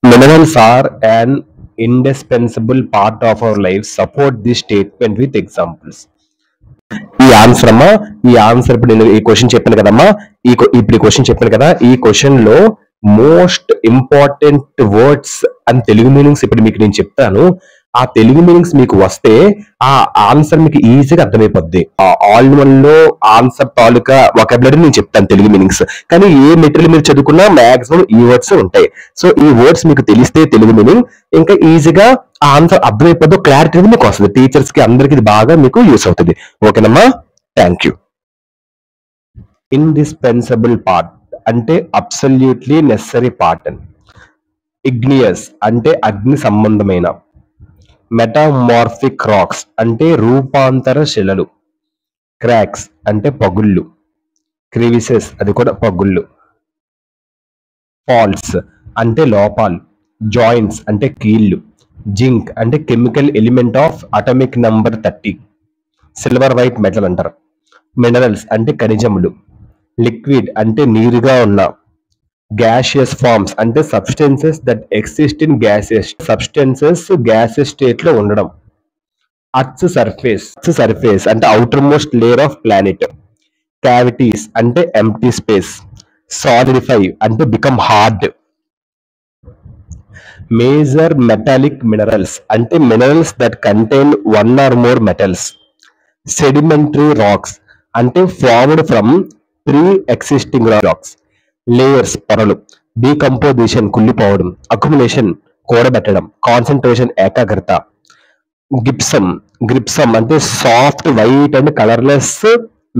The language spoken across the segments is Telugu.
Minerals are an indispensable part of our life. Support this statement with examples. ఈ ఆన్సర్ అమ్మా, ఈ ఆన్సర్ ఇప్పుడు నేను ఈ క్వశ్చన్ చెప్పాను కదమ్మా, ఇప్పుడు ఈ క్వశ్చన్ చెప్పాను కదా, ఈ క్వశ్చన్ లో most important words and Telugu meanings ఇప్పుడు మీకు నేను చెప్తాను. ఆ తెలుగు మీనింగ్స్ మీకు వస్తే ఆ ఆన్సర్ మీకు ఈజీగా అర్థమైపోద్ది. ఆల్ వన్ లో ఆన్సర్ తాలూకా వొకాబులరీ నేను చెప్తాను తెలుగు మీనింగ్స్. కానీ ఏ మెటీరియల్ మీరు చదువుకున్నా మాక్సిమం ఈ వర్డ్స్ ఉంటాయి. సో ఈ వర్డ్స్ మీకు తెలిస్తే తెలుగు మీనింగ్ ఇంకా ఈజీగా ఆ ఆన్సర్ అర్థమైపోద్దు, క్లారిటీ అనేది మీకు వస్తుంది. టీచర్స్ కి అందరికి ఇది బాగా మీకు యూస్ అవుతుంది. ఓకేనమ్మా, థ్యాంక్ యూ. ఇండిస్పెన్సబుల్ పార్ట్ అంటే అబ్సల్యూట్లీ నెసరీ పార్ట్ అని. ఇగ్నియస్ అంటే అగ్ని సంబంధమైన. మెటామార్ఫిక్ రాక్స్ అంటే రూపాంతర శిలలు. క్రాక్స్ అంటే పగుళ్ళు. క్రివిసెస్ అది కూడా పగుళ్ళు. ఫాల్ట్స్ అంటే లోపాలు. జాయింట్స్ అంటే కీళ్ళు. జింక్ అంటే chemical element of atomic number 30. Silver white metal అంటారు. మినరల్స్ అంటే ఖనిజములు. లిక్విడ్ అంటే నీరుగా ఉన్న. గ్యాసియస్ ఫార్మ్స్ అంటే substances that exist in gaseous substances gaseous state లో ఉండడం. అర్త్ సర్ఫేస్ అంటే outermost layer of planet. Cavities అంటే ఎంప్టీ స్పేస్. సాలిడిఫై అంటే become hard. Major metallic minerals అంటే minerals that contain one or more metals. Sedimentary rocks అంటే formed from pre existing rocks. Layers పొరలు. డీకంపోజిషన్ కుళ్ళిపోవడం. అక్యుములేషన్ కూడబెట్టడం. కాన్సన్ట్రేషన్ ఏకాగ్రత. గ్రిప్సమ్ అంటే soft white and colourless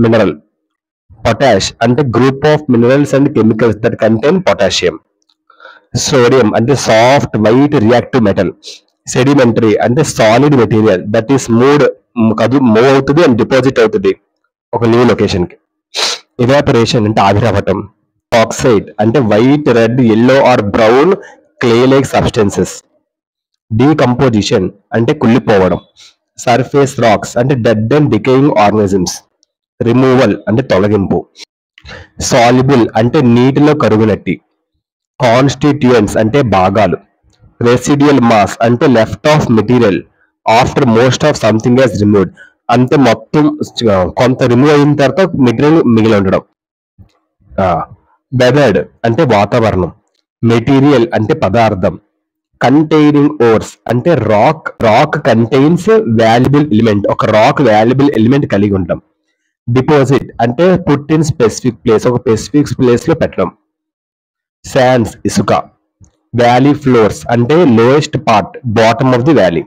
mineral. Potash అంటే group of minerals and chemicals that contain potassium. Sodium అంటే soft white reactive metal. Sedimentary అంటే solid material that is move అవుతుంది అండ్ డిపాజిట్ అవుతుంది ఒక న్యూ లొకేషన్ కి. ఇవాపరేషన్ అంటే ఆవిరవటం. ఆక్సైడ్ అంటే white, red, yellow or brown clay like substances. Decomposition అంటే కుళ్ళిపోవడం. సర్ఫేస్ రాక్స్ అంటే dead and decaying organisms. Removal అంటే తొలగింపు. సాల్యుబుల్ అంటే నీటిలో కరుగునట్టి. కాన్స్టిట్యూయెంట్స్ అంటే భాగాలు. రెసిడ్యుయల్ మాస్ అంటే left of material after most of something has removed అంటే మొత్తం కొంత రిమూవ్ అయిన తర్వాత మెటీరియల్ మిగిలి ఉండడం. వెదర్డ్ అంటే వాతావరణం. మెటీరియల్ అంటే పదార్థం. కంటైనింగ్ ఓర్స్ అంటే రాక్ కంటైన్స్ వాల్యుబుల్ ఎలిమెంట్, ఒక రాక్ వాల్యుబుల్ ఎలిమెంట్ కలిగి ఉంటాం. డిపాజిట్ అంటే పుట్ ఇన్ స్పెసిఫిక్ ప్లేస్, ఒక స్పెసిఫిక్ ప్లేస్ లో పెట్టడం. శాండ్స్ ఇసుక. వ్యాలీ ఫ్లోర్స్ అంటే lowest part, bottom of the valley.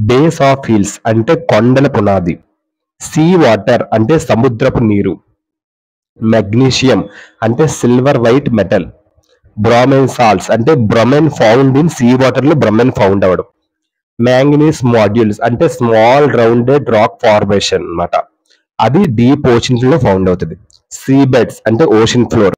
Base of hills అంటే కొండల పునాది. సీ వాటర్ అంటే సముద్రపు నీరు. మెగ్నీషియం అంటే silver white metal. Bromine salts అంటే bromine found in sea water లో బ్రోమైన్ ఫౌండ్ అవ్వడం. మ్యాంగనీస్ మాడ్యూల్స్ అంటే స్మాల్ రౌండెడ్ రాక్ ఫార్మేషన్ అన్నమాట, అది డీప్ ఓషన్ లో ఫౌండ్ అవుతుంది. సీ బెడ్స్ అంటే ఓషన్ ఫ్లోర్.